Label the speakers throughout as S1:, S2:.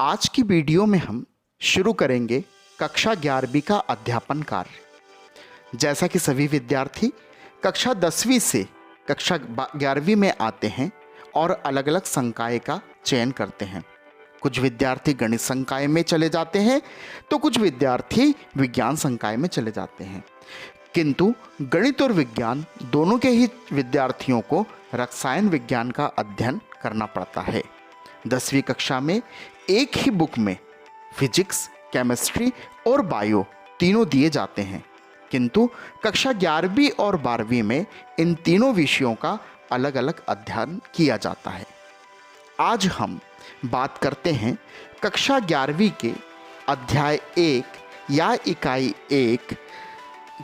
S1: आज की वीडियो में हम शुरू करेंगे कक्षा 11वीं का अध्यापन कार्य। जैसा कि सभी विद्यार्थी कक्षा 10वीं से कक्षा 11वीं में आते हैं और अलग अलग संकाय का चयन करते हैं। कुछ विद्यार्थी गणित संकाय में चले जाते हैं तो कुछ विद्यार्थी विज्ञान संकाय में चले जाते हैं, किंतु गणित और विज्ञान दोनों के ही विद्यार्थियों को रसायन विज्ञान का अध्ययन करना पड़ता है। 10वीं कक्षा में एक ही बुक में फिजिक्स, केमिस्ट्री और बायो तीनों दिए जाते हैं, किंतु कक्षा 11वीं और 12वीं में इन तीनों विषयों का अलग अलग अध्ययन किया जाता है। आज हम बात करते हैं कक्षा 11वीं के अध्याय 1 या इकाई 1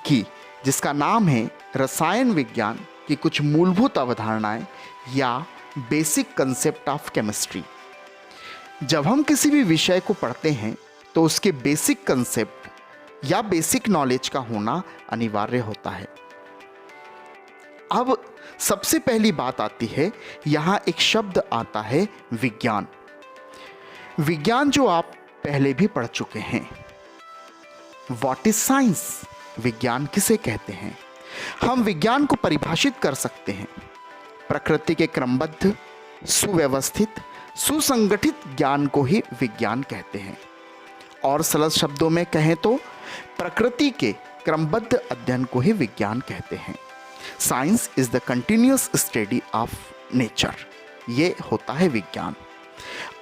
S1: की, जिसका नाम है रसायन विज्ञान की कुछ मूलभूत अवधारणाएं या बेसिक कंसेप्ट ऑफ केमिस्ट्री। जब हम किसी भी विषय को पढ़ते हैं तो उसके बेसिक कंसेप्ट या बेसिक नॉलेज का होना अनिवार्य होता है। अब सबसे पहली बात आती है, यहाँ एक शब्द आता है विज्ञान। विज्ञान जो आप पहले भी पढ़ चुके हैं। What is science? विज्ञान किसे कहते हैं? हम विज्ञान को परिभाषित कर सकते हैं प्रकृति के क्रमबद्ध, सुव्यवस्थित, सुसंगठित ज्ञान को ही विज्ञान कहते हैं। और सरल शब्दों में कहें तो प्रकृति के क्रमबद्ध अध्ययन को ही विज्ञान कहते हैं। Science is the continuous study of nature, ये होता है विज्ञान।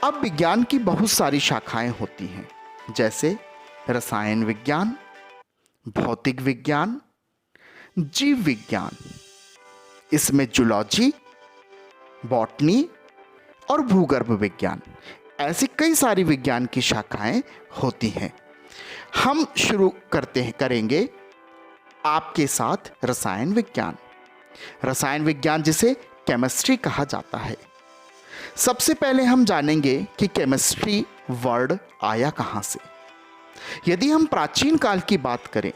S1: अब विज्ञान की बहुत सारी शाखाएं होती हैं, जैसे रसायन विज्ञान, भौतिक विज्ञान, जीव विज्ञान। इसमें जूलॉजी, बॉटनी और भूगर्भ विज्ञान, ऐसी कई सारी विज्ञान की शाखाएं होती हैं। हम शुरू करेंगे आपके साथ रसायन विज्ञान। रसायन विज्ञान जिसे केमिस्ट्री कहा जाता है। सबसे पहले हम जानेंगे कि केमिस्ट्री वर्ड आया कहां से। यदि हम प्राचीन काल की बात करें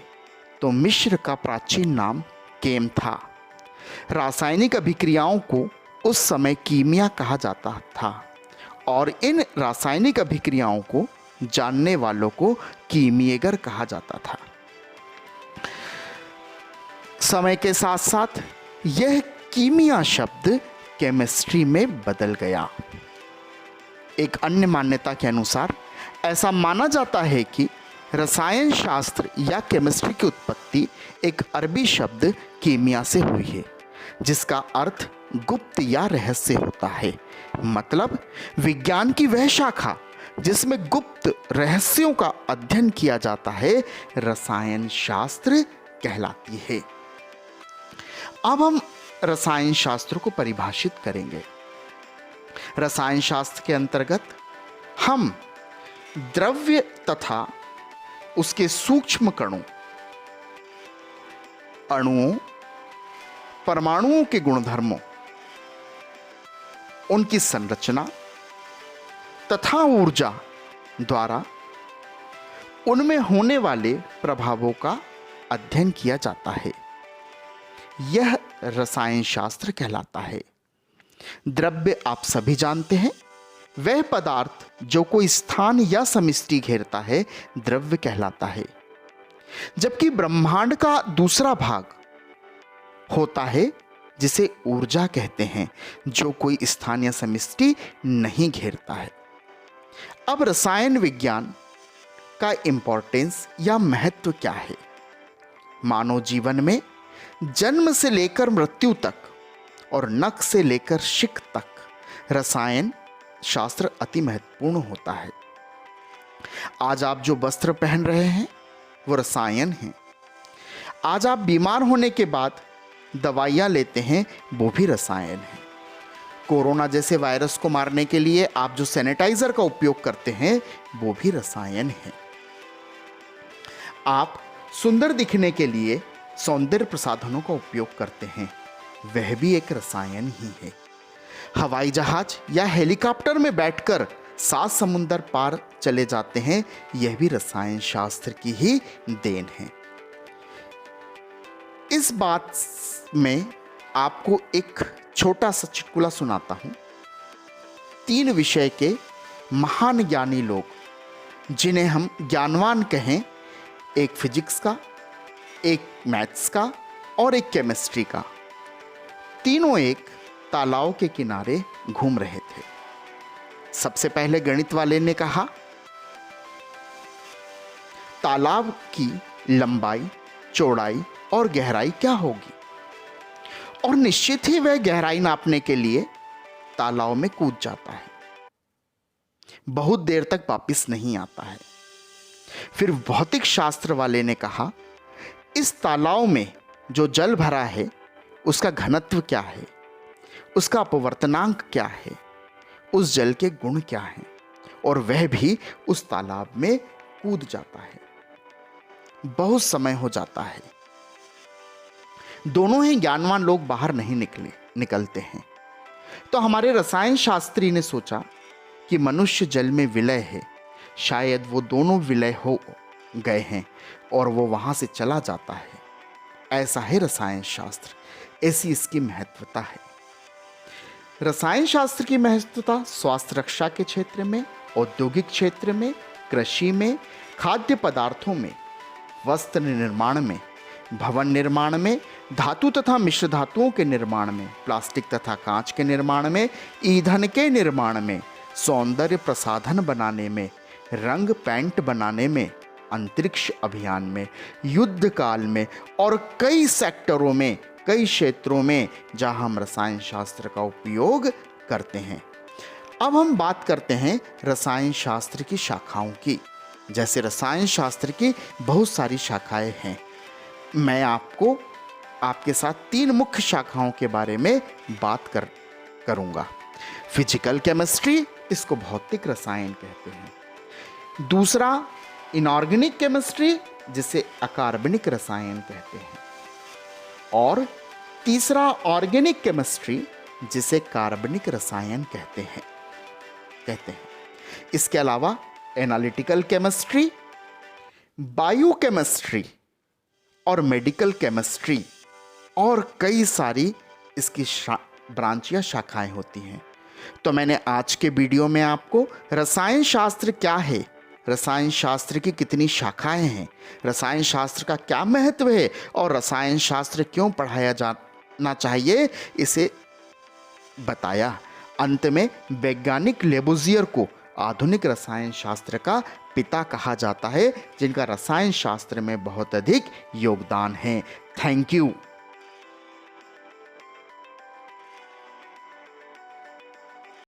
S1: तो मिस्र का प्राचीन नाम केम था। रासायनिक अभिक्रियाओं को उस समय कीमिया कहा जाता था और इन रासायनिक अभिक्रियाओं को जानने वालों को कीमिएगर कहा जाता था। समय के साथ साथ यह कीमिया शब्द केमिस्ट्री में बदल गया। एक अन्य मान्यता के अनुसार ऐसा माना जाता है कि रसायन शास्त्र या केमिस्ट्री की उत्पत्ति एक अरबी शब्द कीमिया से हुई है, जिसका अर्थ गुप्त या रहस्य होता है। मतलब विज्ञान की वह शाखा जिसमें गुप्त रहस्यों का अध्ययन किया जाता है, रसायन शास्त्र कहलाती है। अब हम रसायन शास्त्र को परिभाषित करेंगे। रसायन शास्त्र के अंतर्गत हम द्रव्य तथा उसके सूक्ष्म कणों, अणुओं, परमाणुओं के गुणधर्मों, उनकी संरचना तथा ऊर्जा द्वारा उनमें होने वाले प्रभावों का अध्ययन किया जाता है। यह रसायन शास्त्र कहलाता है। द्रव्य आप सभी जानते हैं, वह पदार्थ जो कोई स्थान या समष्टि घेरता है द्रव्य कहलाता है। जबकि ब्रह्मांड का दूसरा भाग होता है जिसे ऊर्जा कहते हैं, जो कोई स्थान या समष्टि नहीं घेरता है। अब रसायन विज्ञान का इंपॉर्टेंस या महत्व क्या है? मानव जीवन में जन्म से लेकर मृत्यु तक और नख से लेकर शिक तक रसायन शास्त्र अति महत्वपूर्ण होता है। आज आप जो वस्त्र पहन रहे हैं वो रसायन है। आज आप बीमार होने के बाद दवाइयाँ लेते हैं, वो भी रसायन है। कोरोना जैसे वायरस को मारने के लिए आप जो सैनिटाइजर का उपयोग करते हैं वो भी रसायन है। आप सुंदर दिखने के लिए सौंदर्य प्रसाधनों का उपयोग करते हैं, वह भी एक रसायन ही है। हवाई जहाज या हेलीकॉप्टर में बैठकर 7 समुंदर पार चले जाते हैं, यह भी रसायन शास्त्र की ही देन है। इस बात में आपको एक छोटा सा चुटकुला सुनाता हूं। 3 विषय के महान ज्ञानी लोग जिन्हें हम ज्ञानवान कहें, एक फिजिक्स का, एक मैथ्स का और एक केमिस्ट्री का, तीनों एक तालाब के किनारे घूम रहे थे। सबसे पहले गणित वाले ने कहा, तालाब की लंबाई, चौड़ाई और गहराई क्या होगी? और निश्चित ही वह गहराई नापने के लिए तालाब में कूद जाता है, बहुत देर तक वापिस नहीं आता है। फिर भौतिक शास्त्र वाले ने कहा, इस तालाब में जो जल भरा है उसका घनत्व क्या है, उसका अपवर्तनांक क्या है, उस जल के गुण क्या हैं, और वह भी उस तालाब में कूद जाता है। बहुत समय हो जाता है, दोनों ही ज्ञानवान लोग बाहर नहीं निकलते हैं। तो हमारे रसायन शास्त्री ने सोचा कि मनुष्य जल में विलय है, शायद वो दोनों विलय हो गए हैं और वो वहां से चला जाता है। ऐसा है रसायन शास्त्र, ऐसी इसकी महत्वता है। रसायन शास्त्र की महत्वता स्वास्थ्य रक्षा के क्षेत्र में, औद्योगिक क्षेत्र में, कृषि में, खाद्य पदार्थों में, वस्त्र निर्माण में, भवन निर्माण में, धातु तथा मिश्र धातुओं के निर्माण में, प्लास्टिक तथा कांच के निर्माण में, ईंधन के निर्माण में, सौंदर्य प्रसाधन बनाने में, रंग पेंट बनाने में, अंतरिक्ष अभियान में, युद्ध काल में और कई सेक्टरों में, कई क्षेत्रों में जहां हम रसायन शास्त्र का उपयोग करते हैं। अब हम बात करते हैं रसायन शास्त्र की शाखाओं की। जैसे रसायन शास्त्र की बहुत सारी शाखाएं हैं, मैं आपके साथ 3 मुख्य शाखाओं के बारे में बात करूंगा। फिजिकल केमिस्ट्री, इसको भौतिक रसायन कहते हैं। दूसरा इनऑर्गेनिक केमिस्ट्री, जिसे अकार्बनिक रसायन कहते हैं। और तीसरा ऑर्गेनिक केमिस्ट्री, जिसे कार्बनिक रसायन कहते हैं। इसके अलावा एनालिटिकल केमिस्ट्री, बायोकेमिस्ट्री और मेडिकल केमिस्ट्री और कई सारी इसकी ब्रांच या शाखाएं होती हैं। तो मैंने आज के वीडियो में आपको रसायन शास्त्र क्या है, रसायन शास्त्र की कितनी शाखाएं हैं, रसायन शास्त्र का क्या महत्व है और रसायन शास्त्र क्यों पढ़ाया जाना चाहिए, इसे बताया। अंत में वैज्ञानिक लेबुजियर को आधुनिक रसायन शास्त्र का पिता कहा जाता है, जिनका रसायन शास्त्र में बहुत अधिक योगदान है। Thank you.